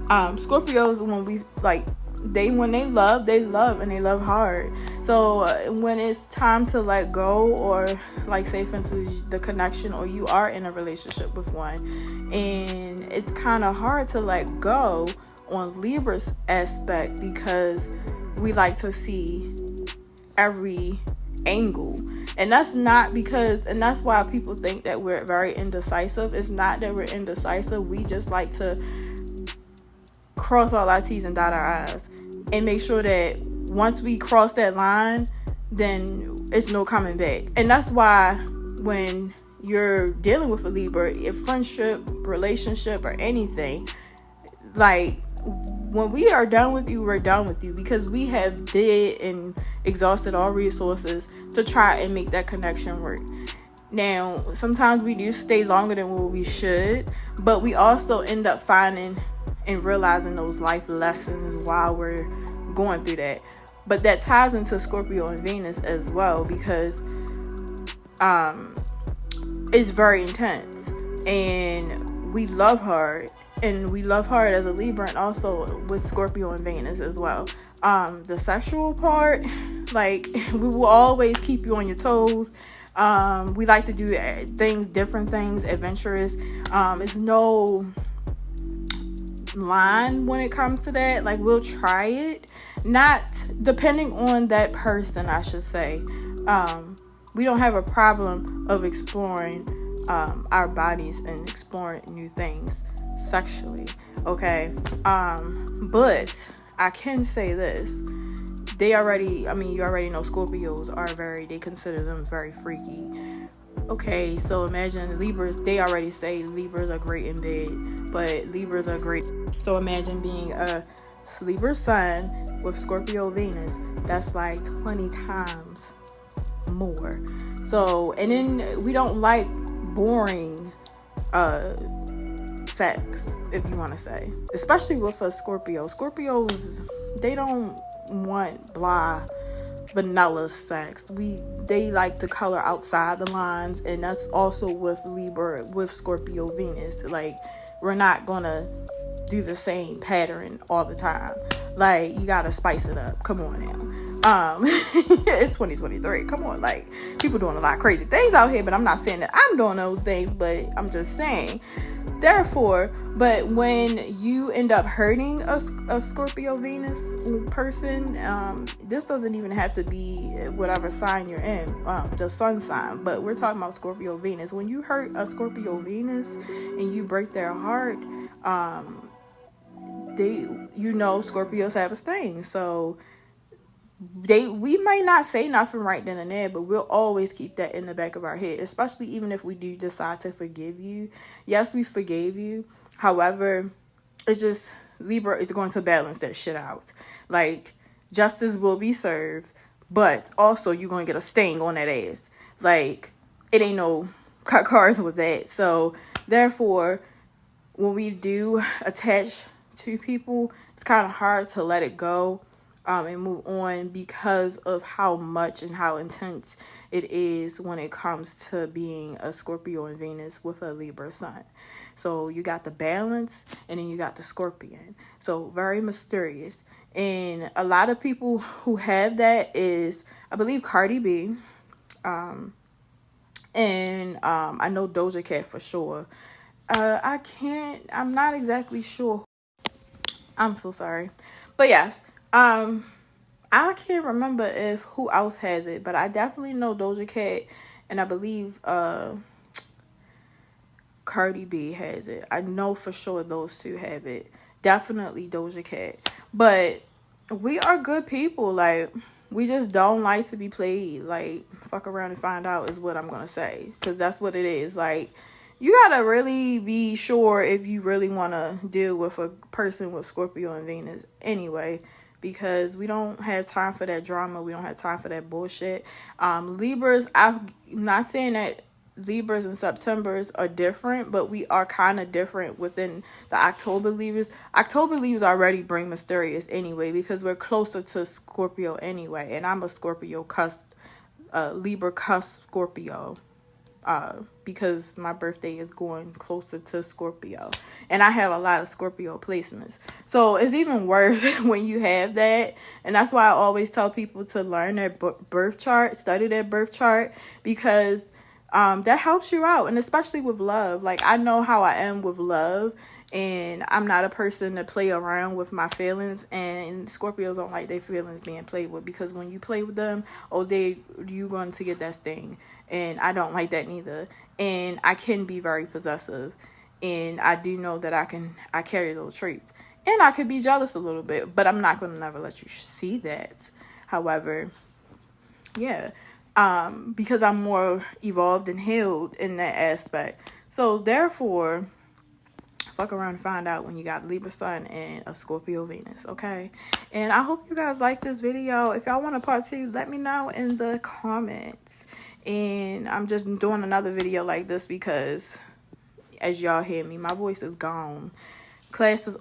Scorpios, when we like, when they love and they love hard. So when it's time to let go, or like say for instance the connection, or you are in a relationship with one and it's kind of hard to let go on Libra's aspect, because we like to see every angle. And that's not because, and that's why people think that we're very indecisive. It's not that we're indecisive. We just like to cross all our T's and dot our I's and make sure that once we cross that line, then it's no coming back. And that's why when you're dealing with a Libra, if friendship, relationship, or anything, like when we are done with you, we're done with you, because we have did and exhausted all resources to try and make that connection work. Now, sometimes we do stay longer than what we should, but we also end up finding and realizing those life lessons while we're going through that. But that ties into Scorpio and Venus as well, because it's very intense, and we love hard. And we love hard as a Libra, and also with Scorpio and Venus as well. The sexual part, like, we will always keep you on your toes. We like to do different things, adventurous. It's no line when it comes to that. Like, we'll try it, not depending on that person, I should say. We don't have a problem of exploring our bodies and exploring new things sexually, okay? But I can say this, you already know Scorpios are they consider them very freaky. Okay, so imagine Libras, they already say Libras are great in bed, but Libras are great. So imagine being a Libra Sun with Scorpio Venus, that's like 20 times more. So, and then we don't like boring sex, if you want to say, especially with a Scorpio. Scorpios, they don't want blah vanilla sex. They like to color outside the lines, and that's also with Libra, with Scorpio Venus. Like, we're not gonna do the same pattern all the time. Like, you gotta spice it up. Come on now. It's 2023. Come on, like, people doing a lot of crazy things out here, but I'm not saying that I'm doing those things, but I'm just saying. Therefore, but when you end up hurting a Scorpio Venus person, this doesn't even have to be whatever sign you're in, the sun sign, but we're talking about Scorpio Venus. When you hurt a Scorpio Venus and you break their heart, Scorpios have a sting, so we might not say nothing right then and there, but we'll always keep that in the back of our head, especially even if we do decide to forgive you. Yes, we forgave you. However, it's just Libra is going to balance that shit out. Like, justice will be served, but also you're going to get a sting on that ass. Like, it ain't no cut cards with that. So, therefore, when we do attach to people, it's kind of hard to let it go and move on, because of how much and how intense it is when it comes to being a Scorpio and Venus with a Libra Sun. So you got the balance, and then you got the Scorpion. So very mysterious. And a lot of people who have that is, I believe, Cardi B. And I know Doja Cat for sure. I'm not exactly sure. I'm so sorry. But yes, I can't remember who else has it, but I definitely know Doja Cat, and I believe Cardi B has it. I know for sure those two have it. Definitely Doja Cat. But we are good people. Like, we just don't like to be played. Like, fuck around and find out is what I'm gonna say, because that's what it is. Like, you gotta really be sure if you really want to deal with a person with Scorpio and Venus anyway, because we don't have time for that drama. We don't have time for that bullshit. Libras, I'm not saying that Libras and Septembers are different, but we are kind of different within the October Libras. October Libras already bring mysterious anyway, because we're closer to Scorpio anyway, and I'm a Scorpio cusp, Libra cusp Scorpio. because my birthday is going closer to Scorpio, and I have a lot of Scorpio placements. So it's even worse when you have that, and that's why I always tell people to learn their birth chart, study their birth chart, because that helps you out, and especially with love. Like, I know how I am with love, and I'm not a person to play around with my feelings, and Scorpios don't like their feelings being played with, because when you play with them, you're going to get that sting, and I don't like that neither. And I can be very possessive, and I do know that I carry those traits, and I could be jealous a little bit, but I'm not going to never let you see that. However, yeah, because I'm more evolved and healed in that aspect. So therefore, fuck around and find out when you got Libra Sun and a Scorpio Venus, okay? And I hope you guys like this video. If y'all want a part 2, let me know in the comments. And I'm just doing another video like this because, as y'all hear me, my voice is gone. Class is